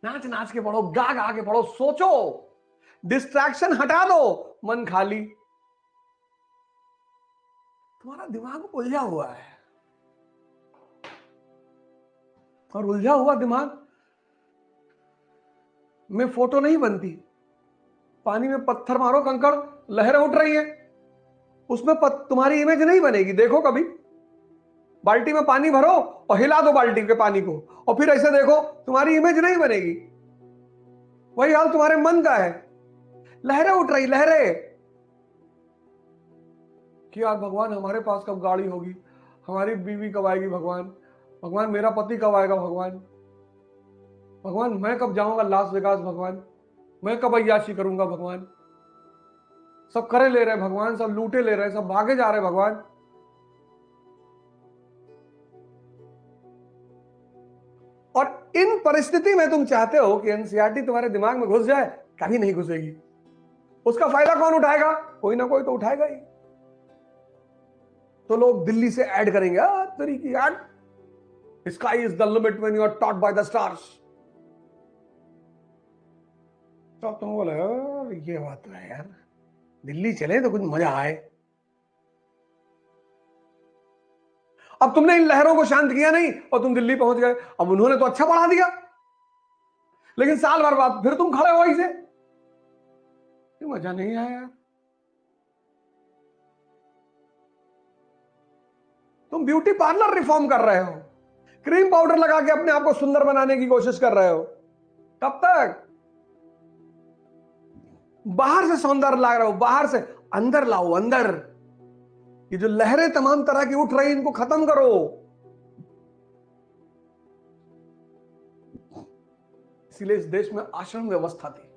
नाच नाच के पढ़ो, गा गा के पढ़ो, सोचो, डिस्ट्रैक्शन हटा दो, मन खाली। तुम्हारा दिमाग उलझा हुआ है, और उलझा हुआ दिमाग में फोटो नहीं बनती। पानी में पत्थर मारो, कंकड़, लहरें उठ रही है, उसमें तुम्हारी इमेज नहीं बनेगी। देखो कभी, बाल्टी में पानी भरो और हिला दो बाल्टी के पानी को, और फिर ऐसे देखो, तुम्हारी इमेज नहीं बनेगी। वही हाल तुम्हारे मन का है, लहरें उठ रही, लहरें कि यार भगवान हमारे पास कब गाड़ी होगी, हमारी बीवी कब आएगी, भगवान भगवान मेरा पति कब आएगा, भगवान भगवान मैं कब जाऊंगा लास वेगास, भगवान मैं कब अय्याशी करूंगा, भगवान सब करे ले रहे भगवान, सब लूटे ले रहे, सब भागे जा रहे भगवान। और इन परिस्थिति में तुम चाहते हो कि एनसीईआरटी तुम्हारे दिमाग में घुस जाए, कभी नहीं घुसेगी। उसका फायदा कौन उठाएगा? कोई ना कोई तो उठाएगा ही। तो लोग दिल्ली से ऐड करेंगे, तेरी की add, sky is the limit when you are taught by the stars. तो तुम बोले ये बात है यार, दिल्ली चले तो कुछ मजा आए। अब तुमने इन लहरों को शांत किया नहीं और तुम दिल्ली पहुंच गए। अब उन्होंने तो अच्छा पढ़ा दिया, लेकिन साल भर बाद फिर तुम खड़े हो वहीं से, मजा नहीं आया यार। तुम ब्यूटी पार्लर रिफॉर्म कर रहे हो, क्रीम पाउडर लगा के अपने आप को सुंदर बनाने की कोशिश कर रहे हो। कब तक? बाहर से सौंदर्य ला रहे हो, बाहर से अंदर लाओ, अंदर। ये जो लहरें तमाम तरह की उठ रही, इनको खत्म करो। इसीलिए इस देश में आश्रम व्यवस्था थी।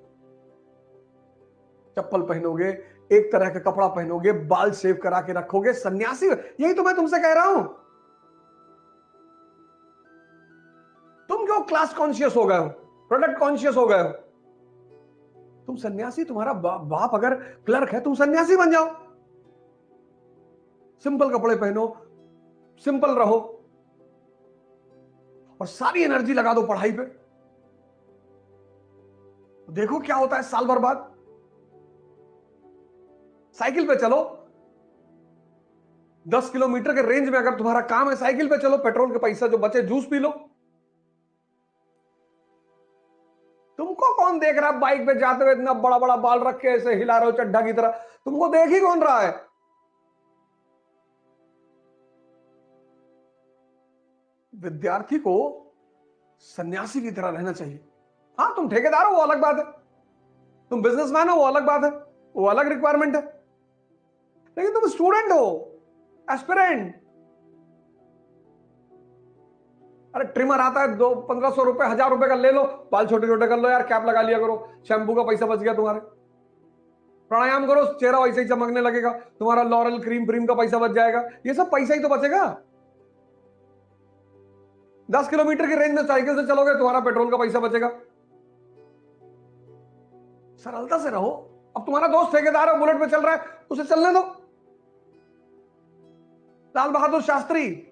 चप्पल पहनोगे, एक तरह का कपड़ा पहनोगे, बाल शेव करा के रखोगे, सन्यासी। यही तो मैं तुमसे कह रहा हूं। तुम क्यों क्लास कॉन्शियस हो गए हो, प्रोडक्ट कॉन्शियस हो गए हो? तुम सन्यासी, तुम्हारा बाप अगर क्लर्क है, तुम सन्यासी बन जाओ। सिंपल कपड़े पहनो, सिंपल रहो, और सारी एनर्जी लगा दो पढ़ाई पे। देखो क्या होता है साल भर बाद। साइकिल पे चलो, 10 किलोमीटर के रेंज में अगर तुम्हारा काम है, साइकिल पे चलो, पेट्रोल के पैसा जो बचे जूस पी लो। तुमको कौन देख रहा है बाइक पे जाते हुए, इतना बड़ा बड़ा बाल रख के ऐसे हिला रहे हो चड्ढा की तरह? तुमको देख ही कौन रहा है? विद्यार्थी को सन्यासी की तरह रहना चाहिए। हाँ, तुम ठेकेदार हो वो अलग बात है, तुम बिजनेसमैन हो वो अलग बात है, वो अलग रिक्वायरमेंट है, लेकिन तुम स्टूडेंट हो, एस्पिरेंट। अरे ट्रिमर आता है 1500 रुपए, 1000 रुपए का ले लो, बाल छोटे छोटे कर लो यार, कैप लगा लिया करो, शैम्पू का पैसा बच गया तुम्हारे। प्राणायाम करो, चेहरा वैसे ही चमकने लगेगा, तुम्हारा लॉरल क्रीम का पैसा बच जाएगा। ये सब पैसा ही तो बचेगा। 10 किलोमीटर की रेंज में साइकिल से चलोगे, तुम्हारा पेट्रोल का पैसा बचेगा। सरलता से रहो। अब तुम्हारा दोस्त ठेकेदार है, बुलेट पे चल रहा है, उसे चलने दो। लाल बहादुर शास्त्री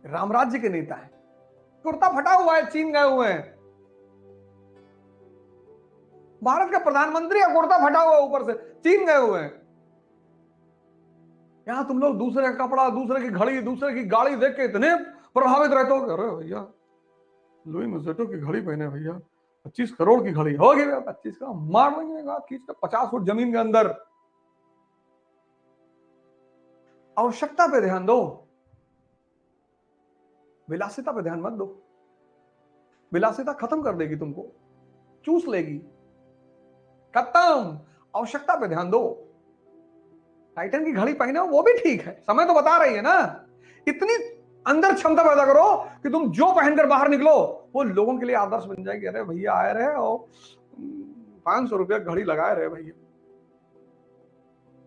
रामराज्य के नेता है, कुर्ता फटा हुआ है, चीन गए हुए हैं। भारत का प्रधानमंत्री है, कुर्ता फटा हुआ है ऊपर से, चीन गए हुए हैं। यहां तुम लोग दूसरे का कपड़ा, दूसरे की घड़ी, दूसरे की गाड़ी देख के इतने प्रभावित रहते हो। अरे भैया, लुई मेजेटो की घड़ी पहने भैया, 25 करोड़ की घड़ी होगी, 25 का मार देंगे, खींच कर 50 फुट जमीन के अंदर। आवश्यकता पे ध्यान दो, विलासिता पे ध्यान मत दो। विलासिता खत्म कर देगी तुमको, चूस लेगी, खत्म। आवश्यकता पे ध्यान दो। टाइटन की घड़ी पहने हो वो भी ठीक है, समय तो बता रही है ना। इतनी अंदर क्षमता पैदा करो कि तुम जो पहनकर बाहर निकलो वो लोगों के लिए आदर्श बन जाएगी। अरे भैया आए रहे और 500 रुपया घड़ी लगाए रहे भैया,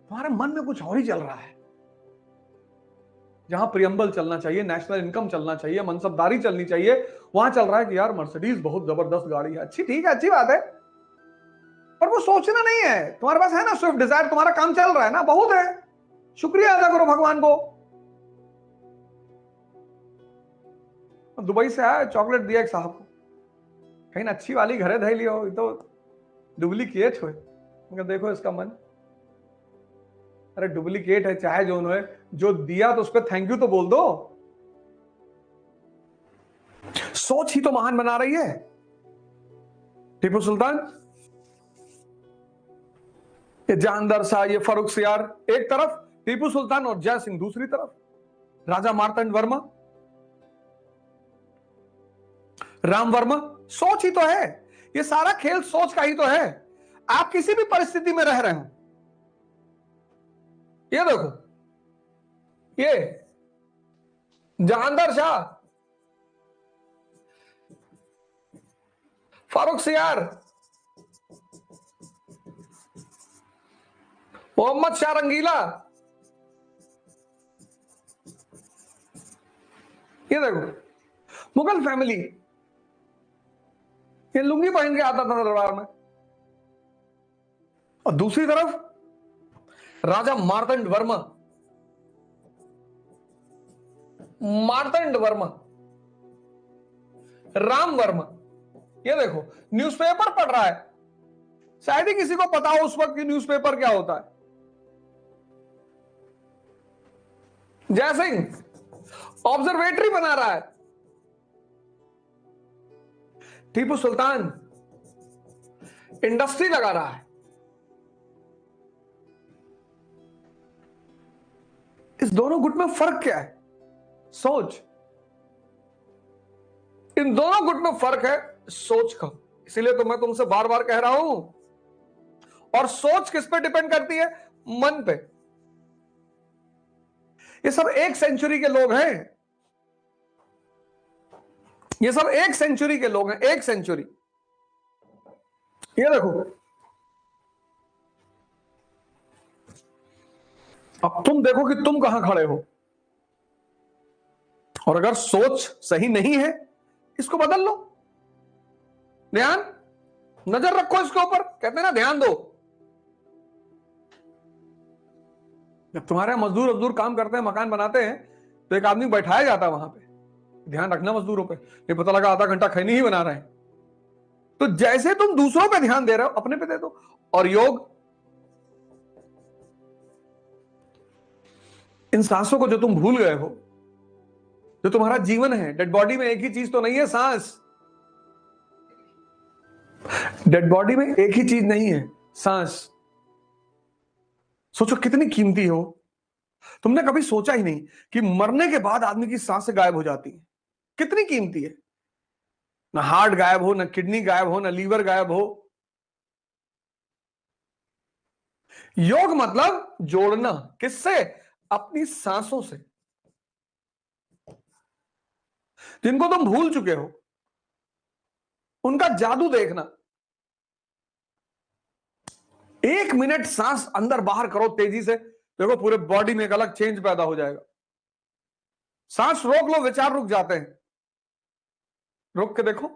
तुम्हारे मन में कुछ और ही चल रहा है। जहां प्रियम्बल चलना चाहिए, नेशनल इनकम चलना चाहिए, मनसबदारी चलनी चाहिए, वहां चल रहा है कि यार मर्सिडीज बहुत जबरदस्त गाड़ी है। अच्छी, ठीक है, अच्छी बात है, पर वो सोचना नहीं है। तुम्हारे पास है ना स्विफ्ट डिजायर, तुम्हारा काम चल रहा है ना, बहुत है, शुक्रिया अदा करो भगवान को। दुबई से आया, चॉकलेट दिया एक साहब को, कहीं अच्छी वाली घरे धै लियो, तो डुप्लीकेट हो। देखो इसका मन, अरे डुप्लीकेट है चाहे जो है, जो दिया तो उस पर थैंक यू तो बोल दो। सोच ही तो महान बना रही है। टीपू सुल्तान, ये जानदार शाह, ये फर्रुखसियार एक तरफ, टीपू सुल्तान और जय सिंह दूसरी तरफ, राजा मार्तंड वर्मा, राम वर्मा। सोच ही तो है, ये सारा खेल सोच का ही तो है। आप किसी भी परिस्थिति में रह रहे हो, ये देखो, ये जहांदार शाह, फर्रुखसियार, मोहम्मद शाह रंगीला, ये देखो मुगल फैमिली, ये लुंगी पहन के आता था दरबार में। और दूसरी तरफ राजा मार्तंड वर्मा, मार्तंड वर्मा, राम वर्मा। ये देखो न्यूज़पेपर पढ़ रहा है, शायद ही किसी को पता हो उस वक्त की न्यूज़पेपर क्या होता है। जय सिंह ऑब्जर्वेटरी बना रहा है, टीपू सुल्तान इंडस्ट्री लगा रहा है। इस दोनों गुट में फर्क क्या है? सोच। इन दोनों गुट में फर्क है सोच का। इसीलिए तो मैं तुमसे बार बार कह रहा हूं। और सोच किस पे डिपेंड करती है? मन पे। ये सब 1 सेंचुरी के लोग हैं, ये सब 1 सेंचुरी के लोग हैं, 1 सेंचुरी। ये देखो, अब तुम देखो कि तुम कहां खड़े हो, और अगर सोच सही नहीं है इसको बदल लो। ध्यान, नजर रखो इसके ऊपर, कहते हैं ना ध्यान दो। जब तुम्हारे मजदूर काम करते हैं, मकान बनाते हैं, तो एक आदमी बैठाया जाता है वहां पे, ध्यान रखना मजदूरों पे। ये पता लगा आधा घंटा खैनी ही बना रहे हैं। तो जैसे तुम दूसरों पे ध्यान दे रहे हो, अपने पे दे दो। और योग, इन सांसों को जो तुम भूल गए हो, जो तुम्हारा जीवन है, डेड बॉडी में एक ही चीज तो नहीं है सांस। डेड बॉडी में एक ही चीज नहीं है, सांस। सोचो कितनी कीमती हो। तुमने कभी सोचा ही नहीं कि मरने के बाद आदमी की सांसें गायब हो जाती है, कितनी कीमती है। ना हार्ट गायब हो, ना किडनी गायब हो, ना लीवर गायब हो। योग मतलब जोड़ना, किससे? अपनी सांसों से, जिनको तुम भूल चुके हो, उनका जादू देखना। 1 मिनट सांस अंदर बाहर करो तेजी से, देखो पूरे बॉडी में एक अलग चेंज पैदा हो जाएगा। सांस रोक लो, विचार रुक जाते हैं। रोक के देखो।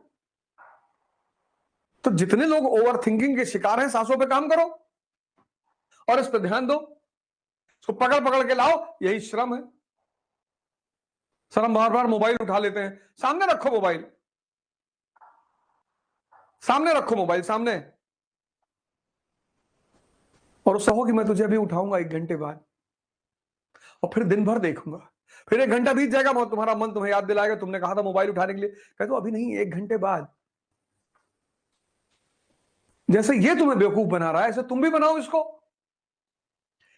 तो जितने लोग ओवर थिंकिंग के शिकार हैं, सांसों पे काम करो और इस पे ध्यान दो। इसको पकड़ पकड़ के लाओ, यही श्रम है। सर हम बार बार मोबाइल उठा लेते हैं। सामने रखो मोबाइल, सामने रखो मोबाइल, सामने। और उससे हो कि मैं तुझे अभी उठाऊंगा 1 घंटे बाद, और फिर दिन भर देखूंगा। फिर 1 घंटा बीत जाएगा, तुम्हारा मन तुम्हें याद दिलाएगा तुमने कहा था मोबाइल उठाने के लिए, कह दो अभी नहीं, 1 घंटे बाद। जैसे ये तुम्हें बेवकूफ बना रहा है, ऐसे तुम भी बनाओ इसको।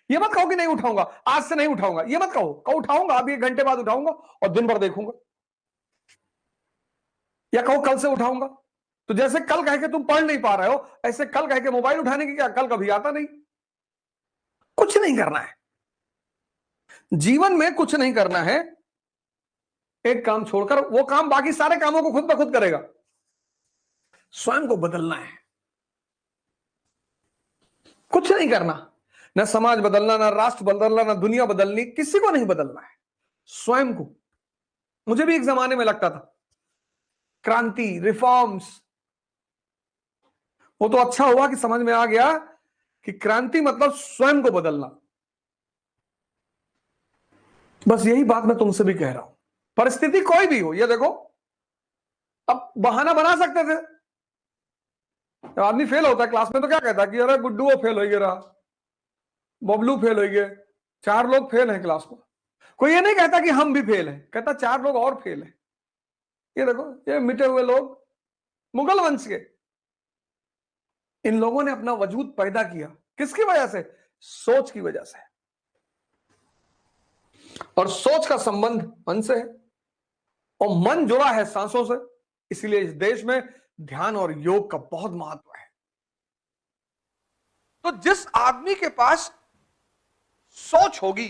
ये मत कहो कि नहीं उठाऊंगा, आज से नहीं उठाऊंगा, ये मत कहो। कहो उठाऊंगा, अभी 1 घंटे बाद उठाऊंगा और दिन भर देखूंगा। या कहो कल से उठाऊंगा। तो जैसे कल कह के तुम पढ़ नहीं पा रहे हो, ऐसे कल कह के मोबाइल उठाने की क्या कल कभी आता नहीं। कुछ नहीं करना है जीवन में, कुछ नहीं करना है। एक काम छोड़कर वो काम बाकी सारे कामों को खुद ब खुद करेगा। स्वयं को बदलना है, कुछ नहीं करना। ना समाज बदलना, ना राष्ट्र बदलना, ना दुनिया बदलनी, किसी को नहीं बदलना है, स्वयं को। मुझे भी एक जमाने में लगता था क्रांति, रिफॉर्म्स, वो तो अच्छा हुआ कि समझ में आ गया कि क्रांति मतलब स्वयं को बदलना। बस यही बात मैं तुमसे भी कह रहा हूं। परिस्थिति कोई भी हो, ये देखो, अब बहाना बना सकते थे जब आदमी फेल होता है क्लास में तो क्या कहता है कि अरे गुड्डू वो फेल हो गया, बबलू फेल हो गए, 4 लोग फेल हैं क्लास में। कोई ये नहीं कहता कि हम भी फेल हैं, कहता 4 लोग और फेल हैं। ये देखो, ये मिटे हुए लोग मुगल वंश के, इन लोगों ने अपना वजूद पैदा किया किसकी वजह से? सोच की वजह से। और सोच का संबंध मन से है, और मन जुड़ा है सांसों से। इसलिए इस देश में ध्यान और योग का बहुत महत्व है। तो जिस आदमी के पास सोच होगी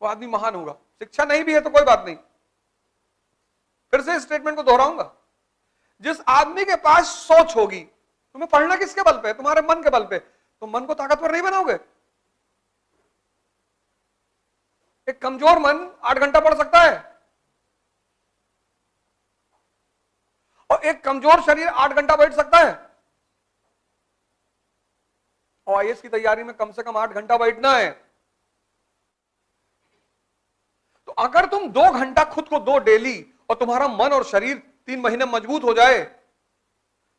वो आदमी महान होगा। शिक्षा नहीं भी है तो कोई बात नहीं, फिर से स्टेटमेंट को दोहराऊंगा। जिस आदमी के पास सोच होगी, तुम्हें पढ़ना किसके बल पे? तुम्हारे मन के बल पे। तो मन को ताकतवर नहीं बनाओगे। एक कमजोर मन 8 घंटा पढ़ सकता है, और एक कमजोर शरीर 8 घंटा बैठ सकता है। और आईएएस की तैयारी में कम से कम 8 घंटा बैठना है। तो अगर तुम 2 घंटा खुद को दो डेली, और तुम्हारा मन और शरीर 3 महीने मजबूत हो जाए,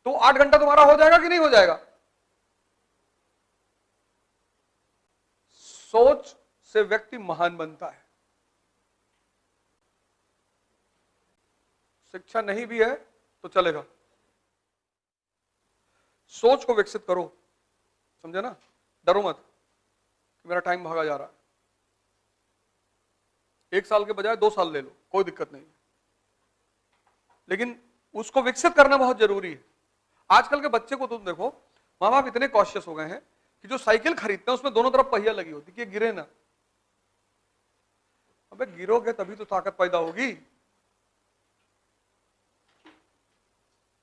तो 8 घंटा तुम्हारा हो जाएगा कि नहीं हो जाएगा? सोच से व्यक्ति महान बनता है। शिक्षा नहीं भी है तो चलेगा, सोच को विकसित करो। समझे ना? डरो मत कि मेरा टाइम भागा जा रहा है। 1 साल के बजाय 2 साल ले लो, कोई दिक्कत नहीं, लेकिन उसको विकसित करना बहुत जरूरी है। आजकल के बच्चे को तुम देखो, मां बाप इतने कॉशियस हो गए हैं कि जो साइकिल खरीदते हैं उसमें दोनों तरफ पहिया लगी होती कि गिरे ना। अबे गिरोगे तभी तो ताकत पैदा होगी,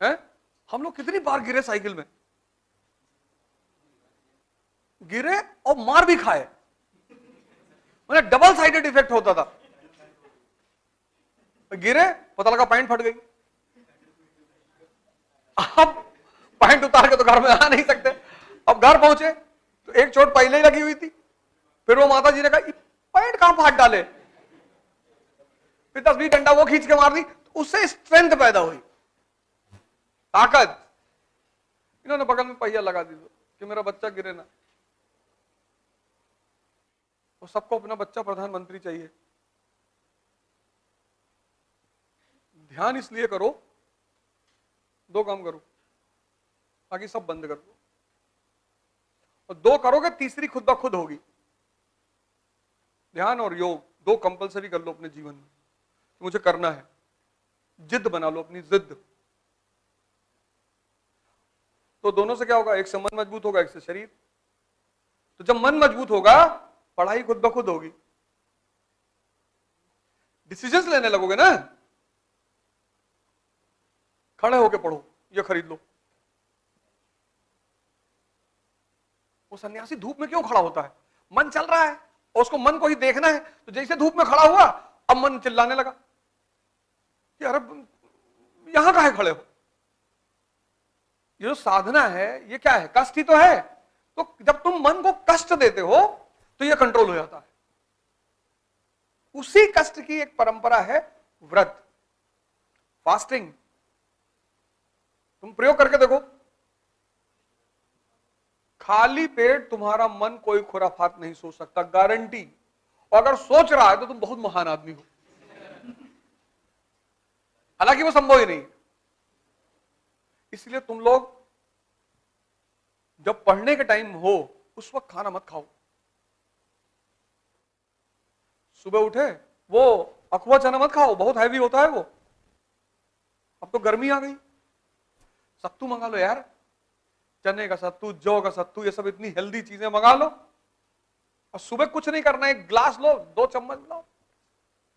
है? हम लोग कितनी बार गिरे साइकिल में, गिरे और मार भी खाए, मतलब डबल साइडेड इफेक्ट होता था। गिरे, पता लगा पैंट फट गई। अब पैंट उतार के तो घर में आ नहीं सकते। अब घर पहुंचे तो एक चोट पहले ही लगी हुई थी, फिर वो माता जी ने कहा पैंट कहां फाड़ डाले, फिर 10-20 डंडा वो खींच के मार दी, तो उससे स्ट्रेंथ पैदा हुई, ताकत। इन्होंने बगल में पहिया लगा दी कि मेरा बच्चा गिरे ना। वो सबको अपना बच्चा प्रधानमंत्री चाहिए। ध्यान इसलिए करो, 2 काम करो, बाकी सब बंद कर दो, और 2 करोगे, तीसरी खुद ब खुद होगी। ध्यान और योग 2 कंपलसरी कर लो अपने जीवन में, तो मुझे करना है। जिद बना लो, अपनी जिद। तो दोनों से क्या होगा? एक से मन मजबूत होगा, एक से शरीर। तो जब मन मजबूत होगा, पढ़ाई खुद ब खुद होगी। डिसीजंस लेने लगोगे ना, खड़े होके पढ़ो, ये खरीद लो। वो सन्यासी धूप में क्यों खड़ा होता है? मन चल रहा है और उसको मन को ही देखना है। तो जैसे धूप में खड़ा हुआ, अब मन चिल्लाने लगा कि अरे यहां काहे खड़े हो? ये जो साधना है, ये क्या है? कष्ट ही तो है। तो जब तुम मन को कष्ट देते हो तो ये कंट्रोल हो जाता है। उसी कष्ट की एक परंपरा है व्रत, फास्टिंग। तुम प्रयोग करके देखो, खाली पेट तुम्हारा मन कोई खुराफात नहीं सोच सकता, गारंटी। और अगर सोच रहा है तो तुम बहुत महान आदमी हो, हालांकि वो संभव ही नहीं। इसलिए तुम लोग जब पढ़ने के टाइम हो उस वक्त खाना मत खाओ। सुबह उठे वो अखवा चना मत खाओ, बहुत हैवी होता है वो। अब तो गर्मी आ गई, सत्तू मंगा लो यार, चने का सत्तू, जौ का सत्तू, ये सब इतनी हेल्दी चीजें मंगा लो। और सुबह कुछ नहीं करना, 1 ग्लास लो, 2 चम्मच लो,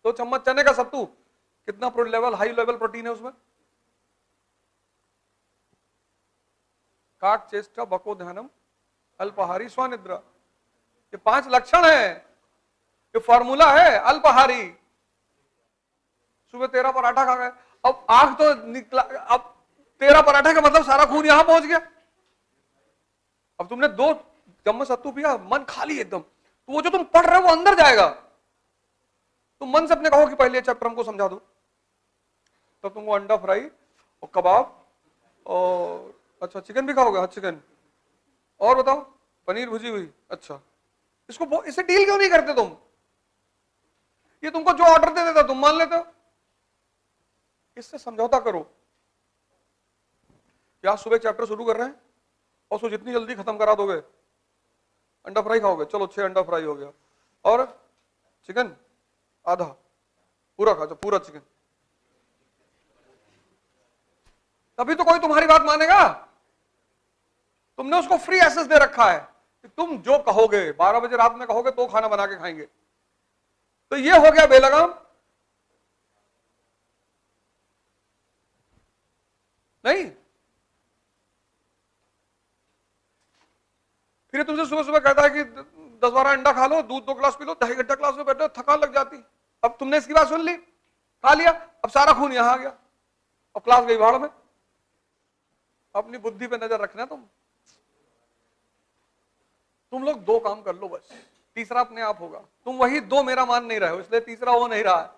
2 चम्मच चने का सत्तू। कितना हाई लेवल प्रोटीन है उसमें। काक चेष्टा बको ध्यानम अल्पाहारी स्वनिद्रा, ये 5 लक्षण है, ये फॉर्मूला है अल्पाहारी। सुबह 13 पराठा खा गए, अब आंख तो निकला, अब 13 पराठे का मतलब सारा खून यहां पहुंच गया। अब तुमने 2 चम्मच सत्तू पिया, मन खाली एकदम, तो वो जो तुम पढ़ रहे हो वो अंदर जाएगा। तुम मन से अपने कहो कि पहले चैप्टर हमको समझा दो, तो तुमको अंडा फ्राई और कबाब और अच्छा चिकन भी खाओगे? हाँ चिकन। और बताओ, पनीर भुजी हुई। अच्छा, इसे डील क्यों नहीं करते तुम? ये तुमको जो ऑर्डर दे देता तुम मान लेते हो। इससे समझौता करो। या सुबह चैप्टर शुरू कर रहे हैं और उसको जितनी जल्दी खत्म करा दोगे। अंडा फ्राई खाओगे, चलो 6 अंडा फ्राई हो गया, और चिकन आधा, पूरा खा, पूरा चिकन। तभी तो कोई तुम्हारी बात मानेगा। तुमने उसको फ्री एक्सेस दे रखा है कि तुम जो कहोगे, 12 बजे रात में कहोगे तो खाना बना के खाएंगे। तो ये हो गया बेलगाम। नहीं, फिर तुमसे सुबह सुबह कहता है कि 10-12 अंडा खा लो, दूध 2 गिलास पी लो, 2.5 घंटा क्लास में बैठो, थकान लग जाती। अब तुमने इसकी बात सुन ली, खा लिया, अब सारा खून यहां आ गया, अब क्लास गई भाड़ में। अपनी बुद्धि पे नजर रखना। तुम लोग 2 काम कर लो बस, तीसरा अपने आप होगा। तुम वही 2 मेरा मान नहीं रहे हो, इसलिए तीसरा हो नहीं रहा है।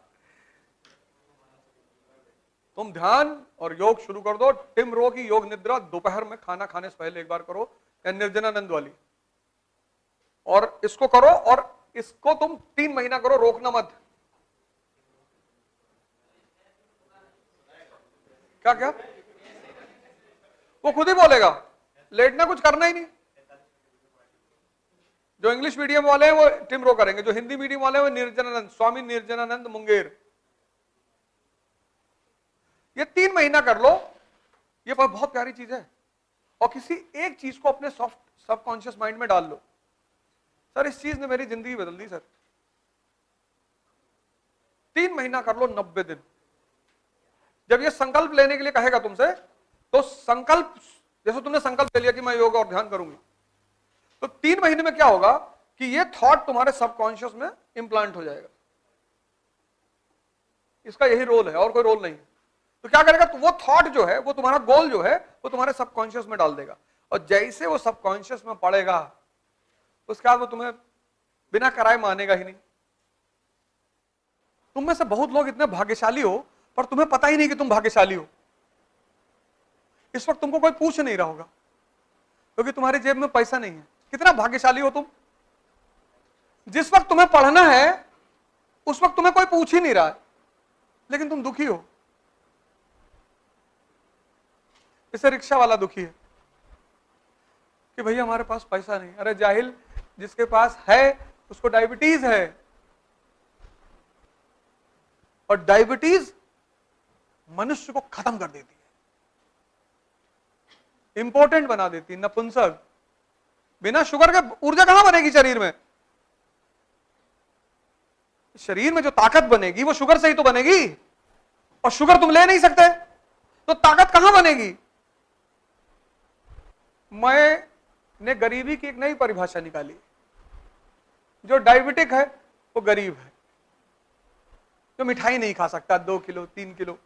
तुम ध्यान और योग शुरू कर दो। टिम रो की योग निद्रा दोपहर में खाना खाने से पहले एक बार करो, या निर्जनानंद वाली, और इसको करो। और इसको तुम 3 महीना करो, रोकना मत। क्या क्या? वो खुद ही बोलेगा, लेटना कुछ करना ही नहीं। जो इंग्लिश मीडियम वाले हैं वो टिम रो करेंगे, जो हिंदी मीडियम वाले हैं वो निर्जनानंद, स्वामी निर्जनानंद मुंगेर। ये 3 महीना कर लो, ये बहुत प्यारी चीज है। और किसी एक चीज को अपने सबकॉन्शियस माइंड में डाल लो। सर इस चीज ने मेरी जिंदगी बदल दी सर। 3 महीना कर लो, 90 दिन। जब ये संकल्प लेने के लिए कहेगा तुमसे, तो संकल्प, जैसे तुमने संकल्प ले लिया कि मैं योग और ध्यान करूंगी, तो 3 महीने में क्या होगा कि ये थॉट तुम्हारे सबकॉन्शियस में इंप्लांट हो जाएगा। इसका यही रोल है और कोई रोल नहीं। तो क्या करेगा, तो वो थॉट जो है, वो तुम्हारा गोल जो है, वो तुम्हारे सबकॉन्शियस में डाल देगा। और जैसे वो सबकॉन्शियस में पड़ेगा, उसके बाद वो तुम्हें बिना कराए मानेगा ही नहीं। तुम में से बहुत लोग इतने भाग्यशाली हो, पर तुम्हें पता ही नहीं कि तुम भाग्यशाली हो। इस वक्त तुमको कोई पूछ नहीं रहा होगा, क्योंकि तुम्हारी जेब में पैसा नहीं है। कितना भाग्यशाली हो तुम। जिस वक्त तुम्हें पढ़ना है, उस वक्त तुम्हें कोई पूछ ही नहीं रहा है, लेकिन तुम दुखी हो। इसे रिक्शा वाला दुखी है कि भैया हमारे पास पैसा नहीं। अरे जाहिल, जिसके पास है उसको डायबिटीज है, और डायबिटीज मनुष्य को खत्म कर देती है, इंपॉर्टेंट बना देती है, नपुंसक। बिना शुगर के ऊर्जा कहां बनेगी शरीर में? शरीर में जो ताकत बनेगी वो शुगर से ही तो बनेगी, और शुगर तुम ले नहीं सकते, तो ताकत कहां बनेगी? मैंने गरीबी की एक नई परिभाषा निकाली। जो डायबिटिक है वो गरीब है, जो मिठाई नहीं खा सकता 2 किलो 3 किलो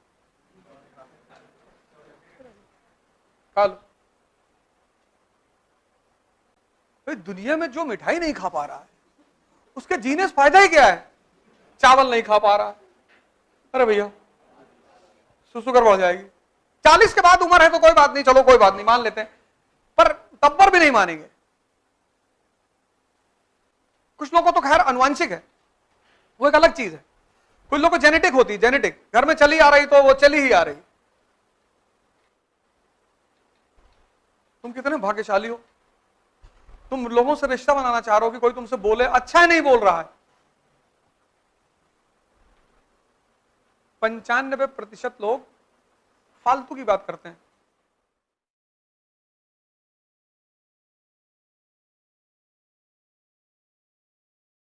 खा लो। तो दुनिया में जो मिठाई नहीं खा पा रहा है, उसके जीने से फायदा ही क्या है? चावल नहीं खा पा रहा है, अरे भैया शुगर बढ़ जाएगी। 40 के बाद उम्र है तो कोई बात नहीं, चलो कोई बात नहीं, मान लेते हैं, पर तब पर भी नहीं मानेंगे। कुछ लोगों को तो खैर अनुवांशिक है, वो एक अलग चीज है। कुछ लोगों को जेनेटिक होती है, जेनेटिक, घर में चली आ रही तो वो चली ही आ रही। तुम कितने भाग्यशाली हो। तुम लोगों से रिश्ता बनाना चाह रहे हो कि कोई तुमसे बोले अच्छा नहीं बोल रहा है। 95% लोग फालतू की बात करते हैं।